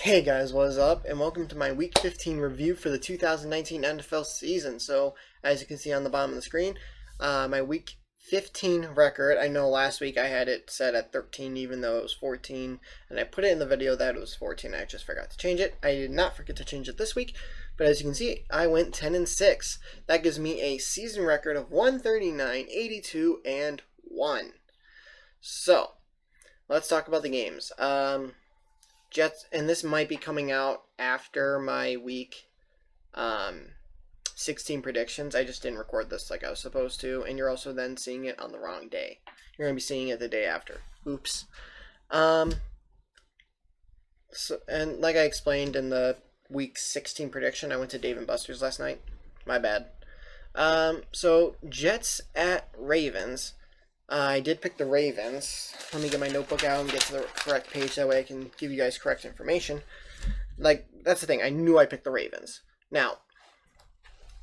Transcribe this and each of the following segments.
Hey guys, what is up? And welcome to my Week 15 review for the 2019 NFL season. So, as you can see on the bottom of the screen, my Week 15 record. I know last week I had it set at 13 even though it was 14. And I put it in the video that it was 14. I just forgot to change it. I did not forget to change it this week. But as you can see, I went 10-6. That gives me a season record of 139, 82, and 1. So, let's talk about the games. Jets, and this might be coming out after my week 16 predictions. I just didn't record this like I was supposed to, and you're also then seeing it on the wrong day. You're going to be seeing it the day after. Oops. So, and like I explained in the week 16 prediction, I went to Dave & Buster's last night. My bad. So, Jets at Ravens. I did pick the Ravens. Let me get my notebook out and get to the correct page. That way I can give you guys correct information. That's the thing. I knew I picked the Ravens. Now,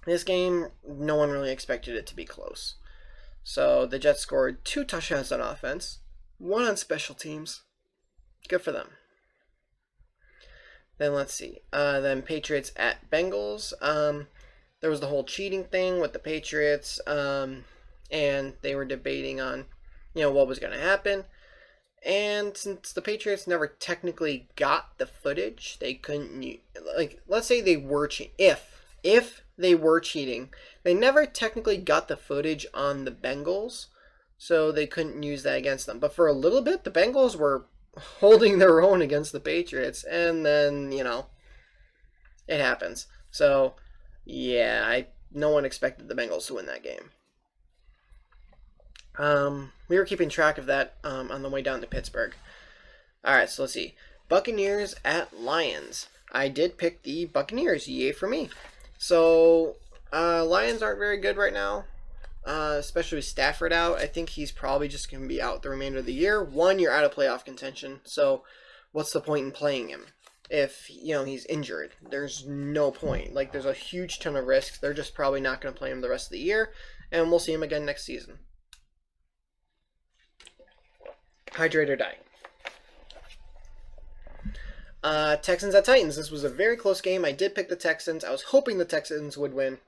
this game, no one really expected it to be close. So, the Jets scored 2 touchdowns on offense, 1 on special teams. Good for them. Then let's see. Then Patriots at Bengals. There was the whole cheating thing with the Patriots. And they were debating on, what was going to happen. And since the Patriots never technically got the footage, they couldn't, let's say they were cheating. If they were cheating, they never technically got the footage on the Bengals, so they couldn't use that against them. But for a little bit, the Bengals were holding their own against the Patriots, and then, it happens. So, yeah, no one expected the Bengals to win that game. We were keeping track of that on the way down to Pittsburgh. Alright, so let's see. Buccaneers at Lions. I did pick the Buccaneers. Yay for me. So, Lions aren't very good right now. Especially with Stafford out. I think he's probably just going to be out the remainder of the year. One, you're out of playoff contention. So, what's the point in playing him? If, he's injured. There's no point. There's a huge ton of risks. They're just probably not going to play him the rest of the year. And we'll see him again next season. Hydrate or die. Texans at Titans. This was a very close game. I did pick the Texans. I was hoping the Texans would win,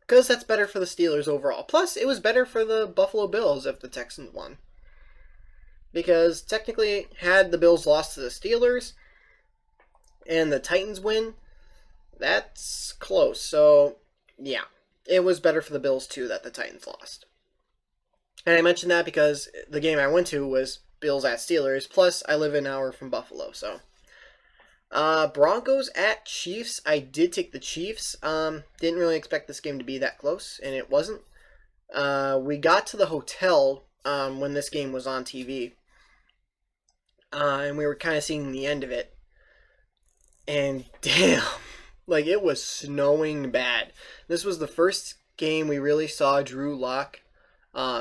because that's better for the Steelers overall. Plus, it was better for the Buffalo Bills if the Texans won. Because technically, had the Bills lost to the Steelers and the Titans win, that's close. So, yeah. It was better for the Bills, too, that the Titans lost. And I mentioned that because the game I went to was Bills at Steelers. Plus, I live an hour from Buffalo, so. Broncos at Chiefs. I did take the Chiefs. Didn't really expect this game to be that close, and it wasn't. We got to the hotel when this game was on TV. And we were kind of seeing the end of it. And damn, it was snowing bad. This was the first game we really saw Drew Lock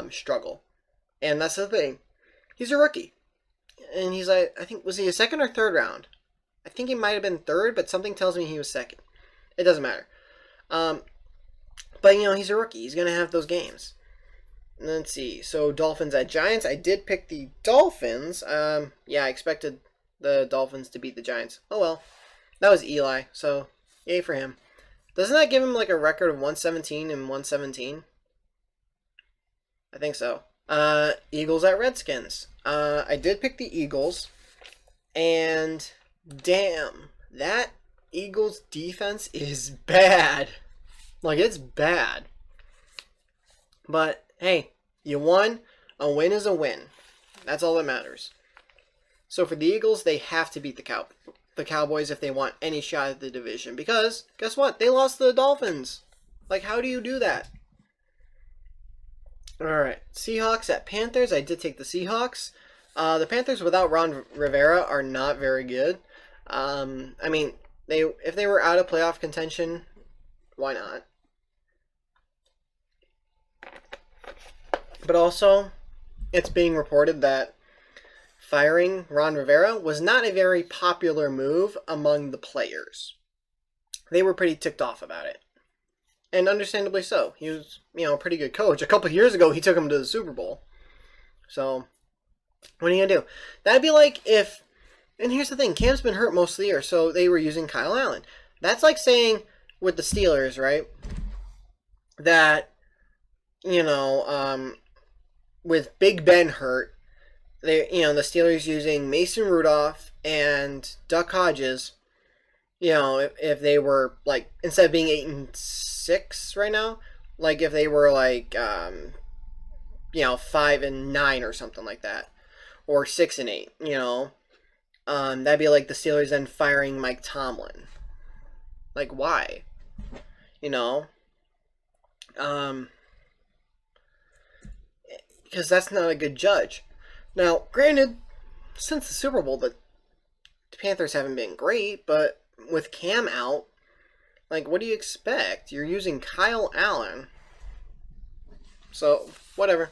struggle. And that's the thing. He's a rookie. And he's I think, was he a second or third round? I think he might have been third, but something tells me he was second. It doesn't matter. But, he's a rookie. He's going to have those games. Let's see. So, Dolphins at Giants. I did pick the Dolphins. Yeah, I expected the Dolphins to beat the Giants. Oh, well. That was Eli, so yay for him. Doesn't that give him, a record of 117 and 117? I think so. Eagles at Redskins. I did pick the Eagles. And damn, that Eagles defense is bad. It's bad. But hey, you won. A win is a win. That's all that matters. So for the Eagles, they have to beat the Cowboys if they want any shot at the division. Because guess what? They lost to the Dolphins. How do you do that? Alright, Seahawks at Panthers. I did take the Seahawks. The Panthers without Ron Rivera are not very good. If they were out of playoff contention, why not? But also, it's being reported that firing Ron Rivera was not a very popular move among the players. They were pretty ticked off about it. And understandably so. He was, a pretty good coach. A couple of years ago, he took him to the Super Bowl. So, what are you going to do? That'd be like if And here's the thing, Cam's been hurt most of the year, so they were using Kyle Allen. That's like saying with the Steelers, right? That, with Big Ben hurt, the Steelers using Mason Rudolph and Duck Hodges. If they were like, instead of being 8-6 right now, like if they were like 5-9 or something like that, or 6-8, that'd be like the Steelers then firing Mike Tomlin. Like, why? Because that's not a good judge. Now, granted, since the Super Bowl, the Panthers haven't been great, but with Cam out, like, what do you expect? You're using Kyle Allen. So, whatever.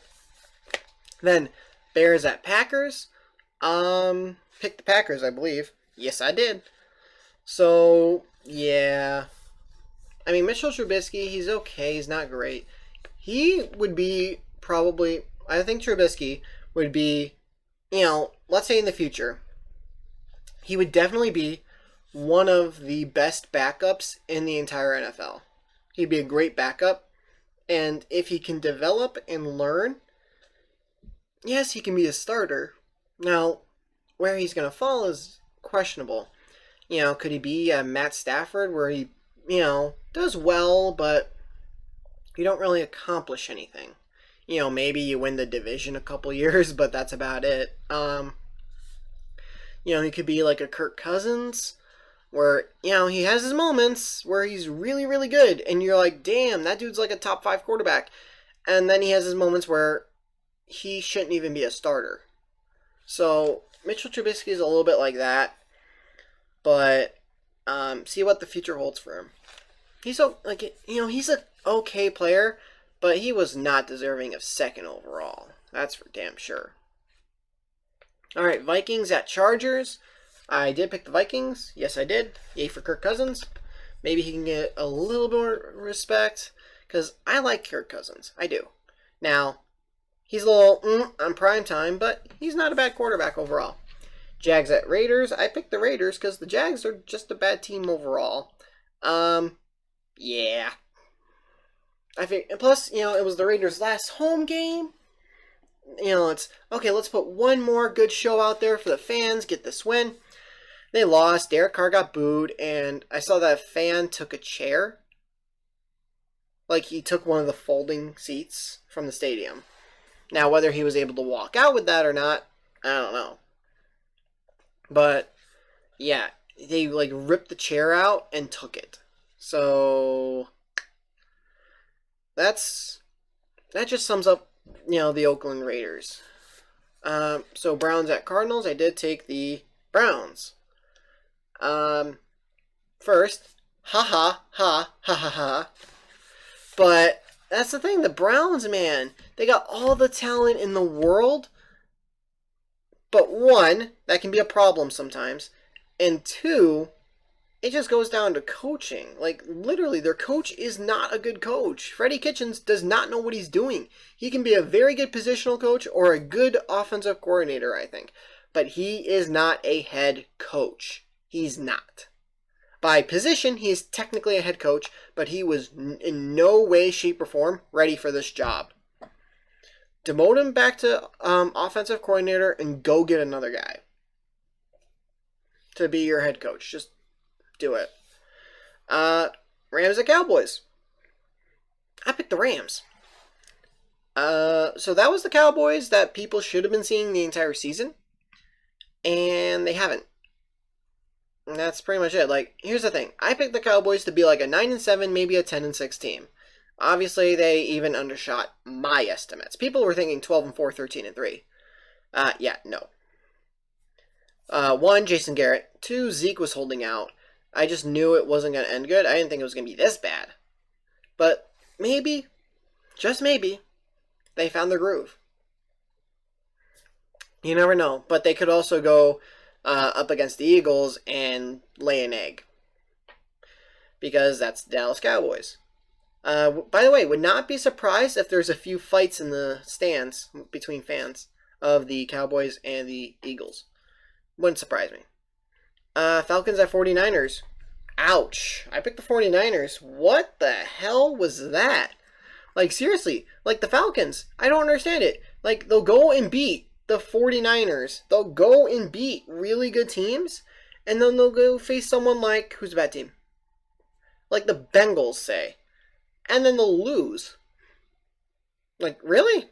Then, Bears at Packers. Picked the Packers, I believe. Yes, I did. So, yeah. I mean, Mitchell Trubisky, he's okay. He's not great. He would be probably... I think Trubisky would be, let's say in the future, he would definitely be one of the best backups in the entire NFL. He'd be a great backup. And if he can develop and learn, yes, he can be a starter. Now, where he's going to fall is questionable. Could he be a Matt Stafford where he, does well, but you don't really accomplish anything? Maybe you win the division a couple years, but that's about it. He could be like a Kirk Cousins, where, he has his moments where he's really, really good, and you're like, damn, that dude's like a top 5 quarterback. And then he has his moments where he shouldn't even be a starter. So, Mitchell Trubisky is a little bit like that, but see what the future holds for him. He's he's a okay player, but he was not deserving of second overall. That's for damn sure. All right, Vikings at Chargers. I did pick the Vikings. Yes, I did. Yay for Kirk Cousins. Maybe he can get a little more respect, because I like Kirk Cousins. I do. Now, he's a little on prime time, but he's not a bad quarterback overall. Jags at Raiders. I picked the Raiders because the Jags are just a bad team overall. Yeah. I think, and plus, it was the Raiders' last home game. It's, okay, let's put one more good show out there for the fans, get this win. They lost, Derek Carr got booed, and I saw that a fan took a chair. Like, he took one of the folding seats from the stadium. Now, whether he was able to walk out with that or not, I don't know. But, yeah, they, ripped the chair out and took it. So, that just sums up, the Oakland Raiders. So Browns at Cardinals. I did take the Browns. First, ha. But that's the thing. The Browns, man, they got all the talent in the world. But one, that can be a problem sometimes. And two, it just goes down to coaching. Like, literally, their coach is not a good coach. Freddie Kitchens does not know what he's doing. He can be a very good positional coach or a good offensive coordinator, I think. But he is not a head coach. He's not. By position, he is technically a head coach, but he was in no way, shape, or form ready for this job. Demote him back to offensive coordinator and go get another guy to be your head coach. Just do it. Rams at Cowboys. I picked the Rams. So that was the Cowboys that people should have been seeing the entire season. And they haven't. And that's pretty much it. Like, here's the thing. I picked the Cowboys to be like a 9-7, maybe a 10-6 team. Obviously, they even undershot my estimates. People were thinking 12-4, 13-3. Yeah, no. 1, Jason Garrett. 2, Zeke was holding out. I just knew it wasn't going to end good. I didn't think it was going to be this bad. But maybe, just maybe, they found their groove. You never know. But they could also go up against the Eagles and lay an egg. Because that's the Dallas Cowboys. By the way, would not be surprised if there's a few fights in the stands between fans of the Cowboys and the Eagles. Wouldn't surprise me. Falcons at 49ers. Ouch. I picked the 49ers. What the hell was that? Like, seriously. Like, the Falcons. I don't understand it. Like, they'll go and beat the 49ers. They'll go and beat really good teams. And then they'll go face someone like, who's a bad team? Like the Bengals, say. And then they'll lose. Like, really?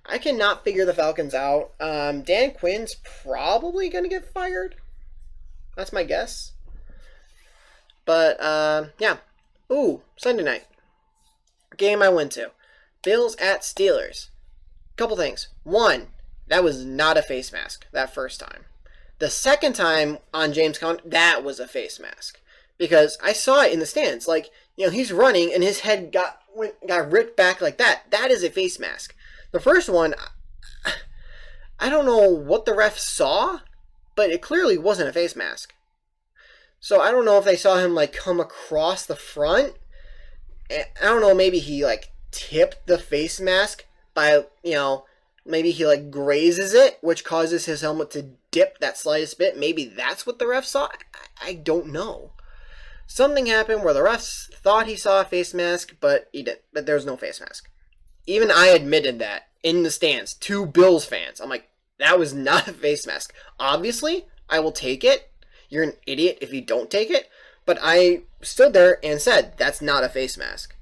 I cannot figure the Falcons out. Dan Quinn's probably going to get fired. That's my guess. But, yeah. Ooh, Sunday night. Game I went to. Bills at Steelers. Couple things. One, that was not a face mask that first time. The second time on James Conner, that was a face mask. Because I saw it in the stands. Like, you know, he's running and his head got ripped back like that. That is a face mask. The first one, I don't know what the ref saw, but it clearly wasn't a face mask. So I don't know if they saw him, like, come across the front. I don't know, maybe he, like, tipped the face mask by, you know, maybe he, like, grazes it, which causes his helmet to dip that slightest bit. Maybe that's what the ref saw. I don't know. Something happened where the refs thought he saw a face mask, but he didn't. But there's no face mask. Even I admitted that in the stands to Bills fans. I'm like, that was not a face mask. Obviously, I will take it. You're an idiot if you don't take it. But I stood there and said, that's not a face mask.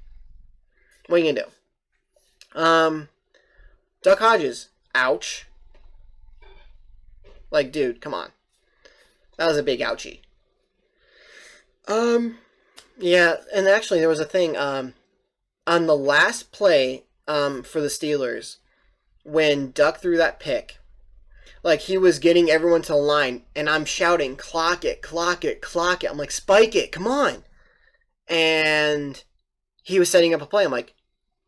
What are you going to do? Duck Hodges. Ouch. Like, dude, come on. That was a big ouchie. Yeah, and actually there was a thing, on the last play, for the Steelers, when Duck threw that pick, like, he was getting everyone to the line, and I'm shouting, clock it, clock it, clock it. I'm like, spike it, come on. And he was setting up a play. I'm like,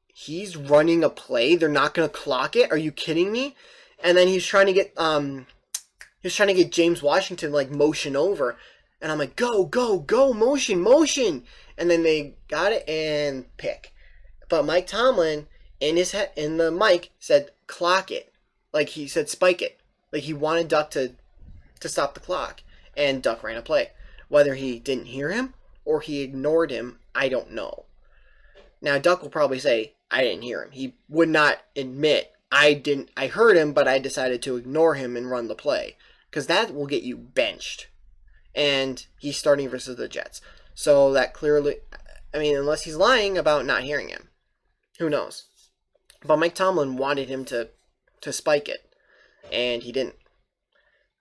he's running a play? They're not going to clock it? Are you kidding me? And then he's trying to get James Washington, like, motion over. And I'm like, go, go, go, motion, motion. And then they got it and pick. But Mike Tomlin, in the mic, said, clock it. Like, he said, spike it. Like, he wanted Duck to stop the clock. And Duck ran a play. Whether he didn't hear him or he ignored him, I don't know. Now, Duck will probably say, I didn't hear him. He would not admit, I heard him, but I decided to ignore him and run the play. Because that will get you benched. And he's starting versus the Jets. So that clearly, I mean, unless he's lying about not hearing him. Who knows? But Mike Tomlin wanted him to spike it. And he didn't.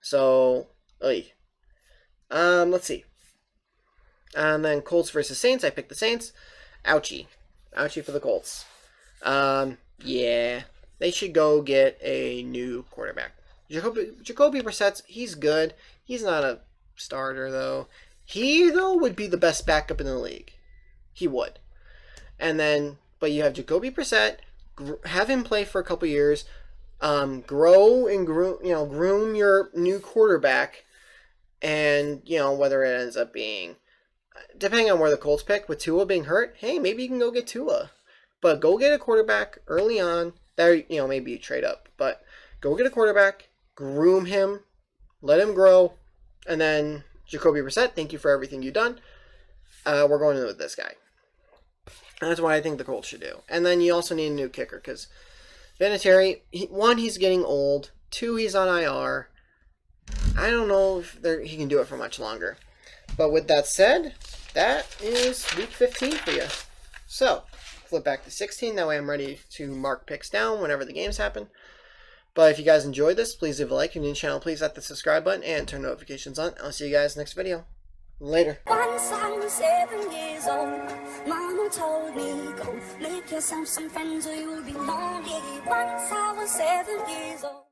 So, let's see. And then Colts versus Saints. I picked the Saints. Ouchie. Ouchie for the Colts. Yeah. They should go get a new quarterback. Jacoby Brissett, he's good. He's not a starter, though. He, though, would be the best backup in the league. He would. And then, but you have Jacoby Brissett, have him play for a couple years, grow and groom your new quarterback, and, whether it ends up being, depending on where the Colts pick, with Tua being hurt, hey, maybe you can go get Tua. But go get a quarterback early on. There, maybe you trade up. But go get a quarterback, groom him, let him grow, and then Jacoby Brissett, thank you for everything you've done. We're going in with this guy. And that's what I think the Colts should do. And then you also need a new kicker, because Vinatieri, one, he's getting old. Two, he's on IR. I don't know if he can do it for much longer. But with that said, that is week 15 for you. So, flip back to 16. That way I'm ready to mark picks down whenever the games happen. But if you guys enjoyed this, please leave a like. If you're new to the channel, please hit the subscribe button and turn notifications on. I'll see you guys next video. Later. Once I was 7 years old, Mama told me, go make yourself some friends or you'll be lonely. Once I was 7 years old.